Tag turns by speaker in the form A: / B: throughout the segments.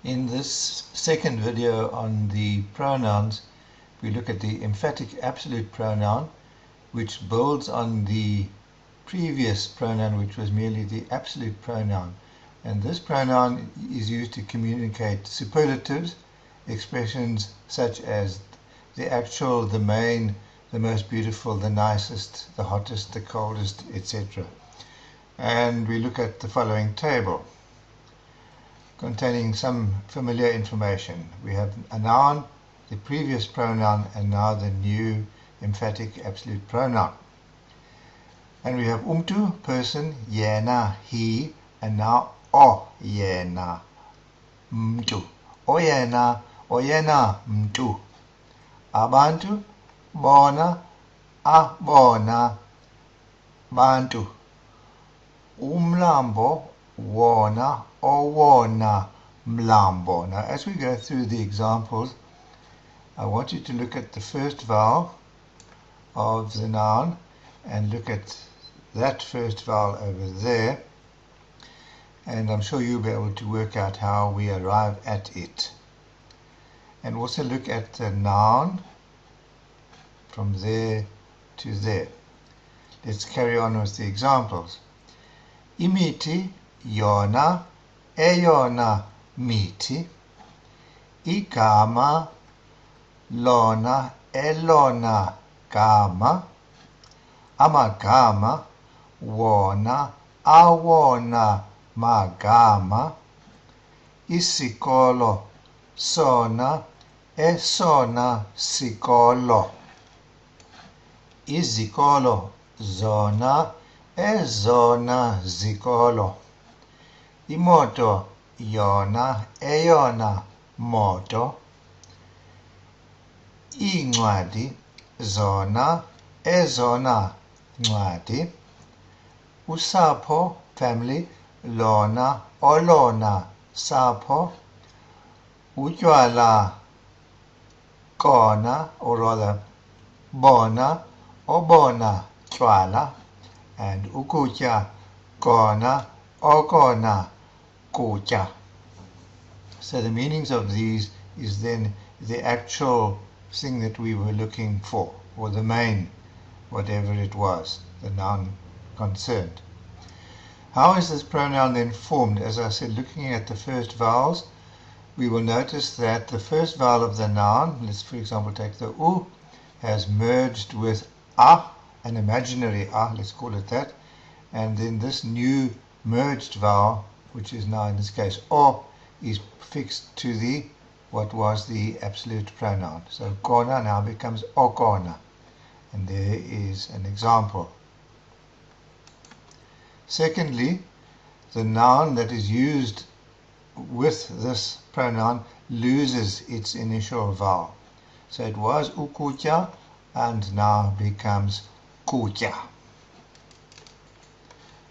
A: In this second video on the pronouns, we look at the emphatic absolute pronoun, which builds on the previous pronoun, which was merely the absolute pronoun. And this pronoun is used to communicate superlatives, expressions such as the actual, the main, the most beautiful, the nicest, the hottest, the coldest, etc. And we look at the following table containing some familiar information. We have a noun, the previous pronoun, and now the new emphatic absolute pronoun. And we have umtu, person, yena, he, and now o yena, mtu. Oyena, oyena, mtu. Abantu, bona, abona, bantu. Umlambo, wona, owona, mlambo. Now, as we go through the examples, I want you to look at the first vowel of the noun and look at that first vowel over there, and I'm sure you'll be able to work out how we arrive at it. And also look at the noun from there to there. Let's carry on with the examples. Imiti, yona, eyona, miti. Igama, lona, elona, gama. Amagama, wona, awona, magama. Isikolo, sona, esona, sikolo. Izikolo, zona, ezona, zikolo. Imoto, yona, eyona, moto. Iincwadi, zona, ezona, ncwadi. Usapho, family, lona, olona, sapho. Utywala, kona, or rather bona, obona, tywala. And ukutya, kona, okona, kutya. So the meanings of these is then the actual thing that we were looking for, or the main, whatever it was, the noun concerned. How is this pronoun then formed? As I said, looking at the first vowels, we will notice that the first vowel of the noun, let's for example take the u, has merged with a, an imaginary a, let's call it that, and then this new merged vowel, which is now in this case o, is fixed to the what was the absolute pronoun. So kona now becomes okona, and there is an example. Secondly, the noun that is used with this pronoun loses its initial vowel. So it was ukutya and now becomes kutya.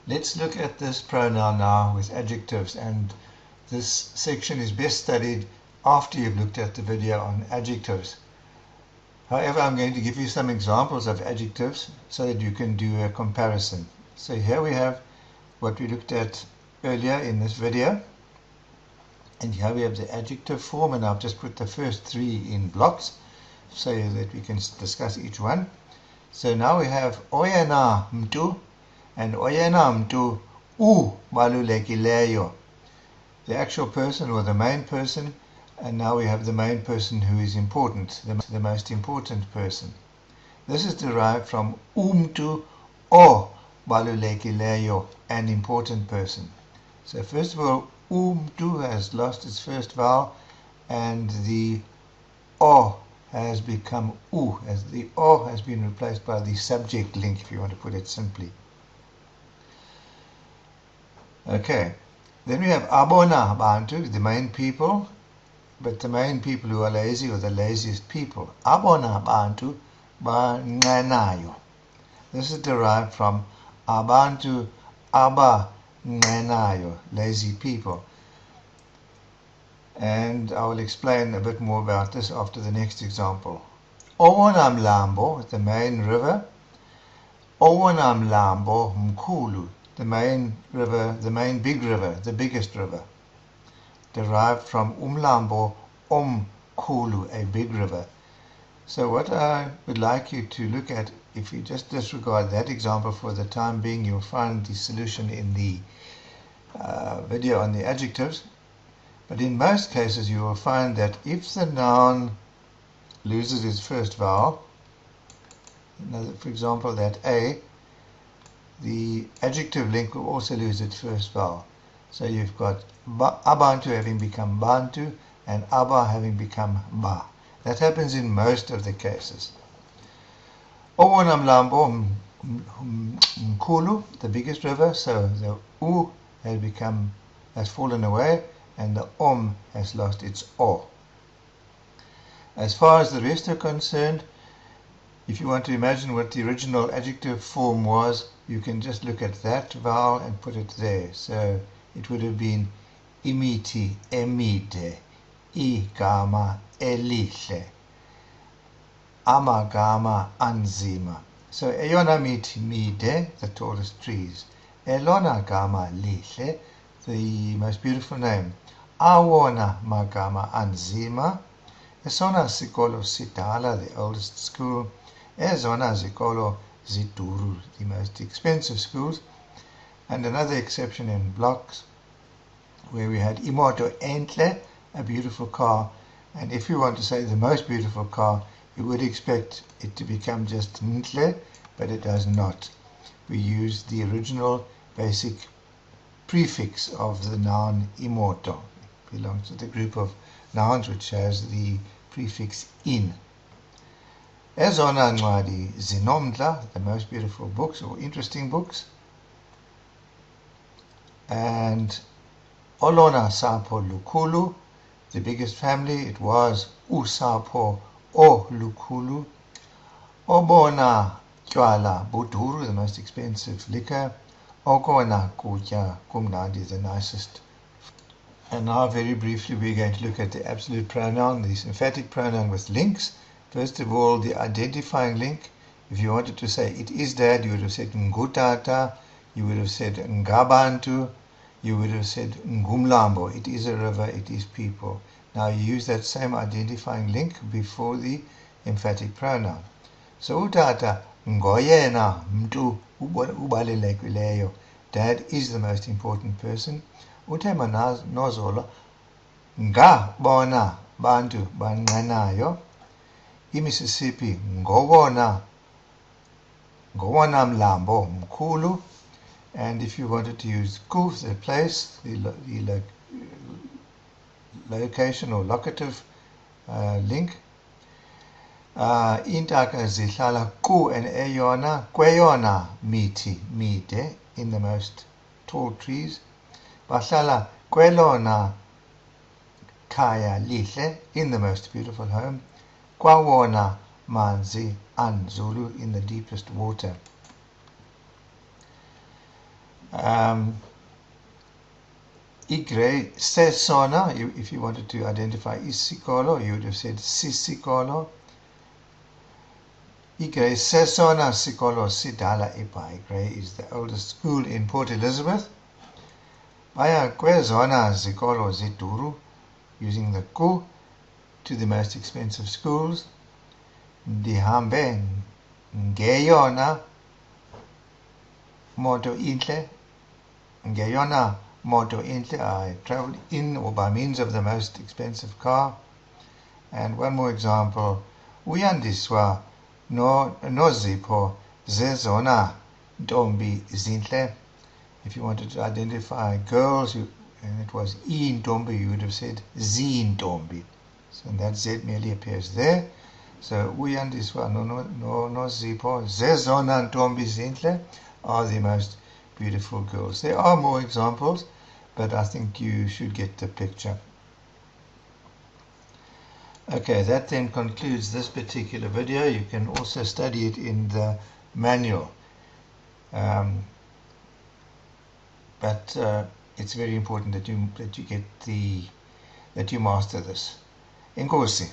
A: Let's look at this pronoun now with adjectives, and this section is best studied after you've looked at the video on adjectives. However, I'm going to give you some examples of adjectives so that you can do a comparison. So here we have what we looked at earlier in this video, and here we have the adjective form, and I've just put the first three in blocks so that we can discuss each one. So now we have oyena mtu and oyena mtu ubalulekileyo, the actual person or the main person, and now we have the main person who is important, the most important person. This is derived from umtu o balulekileyo, an important person. So first of all, umtu has lost its first vowel, and the o has become u, as the o has been replaced by the subject link, if you want to put it simply. Okay, then we have abona bantu, the main people, but the main people who are lazy, or the laziest people. Abona bantu banqenayo. This is derived from abantu abanqenayo, lazy people. And I will explain a bit more about this after the next example. Owona mlambo, the main river. Owona mlambo mkhulu, the main river, the main big river, the biggest river. derived from Umlambo Omkhulu, a big river. So what I would like you to look at, if you just disregard that example for the time being, you'll find the solution in the video on the adjectives. But in most cases you will find that if the noun loses its first vowel, for example that A, the adjective link will also lose its first vowel. So you've got Abantu having become Bantu and Aba having become Ba. That happens in most of the cases. Owona mlambo mkhulu, the biggest river, so the U has fallen away and the has lost its O. As far as the rest are concerned, if you want to imagine what the original adjective form was, you can just look at that vowel and put it there. So it would have been imiti emide, igama elihle, amagama anzima. So eyona miti mide, the tallest trees. Elona gama lihle, the most beautiful name. Awona magama anzima. Esona sikolo sidala, the oldest school. Ezona zikolo ziduru, the most expensive schools. And another exception in blocks, where we had imoto entle, a beautiful car. And if you want to say the most beautiful car, you would expect it to become just ntle, but it does not. We use the original basic prefix of the noun imoto. It belongs to the group of nouns which has the prefix in. Ezona ncwadi zinomdla, the most beautiful books or interesting books. And olona sapho lukhulu, the biggest family, it was usapho o lukhulu. Obona tywala buduru, the most expensive liquor. Okona kutya kumnandi, the nicest. And now very briefly we're going to look at the absolute pronoun, the emphatic pronoun with links. First of all, the identifying link. If you wanted to say it is dad, you would have said ngutata, you would have said ngabantu, you would have said ngumlambo, it is a river, it is people. Now you use that same identifying link before the emphatic pronoun. So utata ngoyena mntu ubalelekileyo, dad is the most important person. Uthemba nozola ngabona bantu banqanayo. iMississippi ngowona mlambo mkhulu. And if you wanted to use ku, the place, the location or locative link, intaka zihlala ku and eyona kweyona miti mide, in the most tall trees. Bahlala kwelona kaya lihle, in the most beautiful home. Kwawona manzi anzulu, in the deepest water. Igre sesona, if you wanted to identify isikolo, you would have said sisikolo. Igre sesona sikolo sidala ipa. Igre is the oldest school in Port Elizabeth. Baya kwezona zikolo ziduru, using the ku, to the most expensive schools. Ndihambe ngeyona moto intle. Ngeyona moto intle, I traveled in or by means of the most expensive car. And one more example, uyandiswa nozipho zezona ntombi zintle. If you wanted to identify girls, and it was intombi, you would have said zintombi. So that Z merely appears there. So uyandiswa nozipho zezona ntombi zintle are the most beautiful girls. There are more examples, but I think you should get the picture. Okay, that then concludes this particular video. You can also study it in the manual. But it's very important that you master this. Enkosi.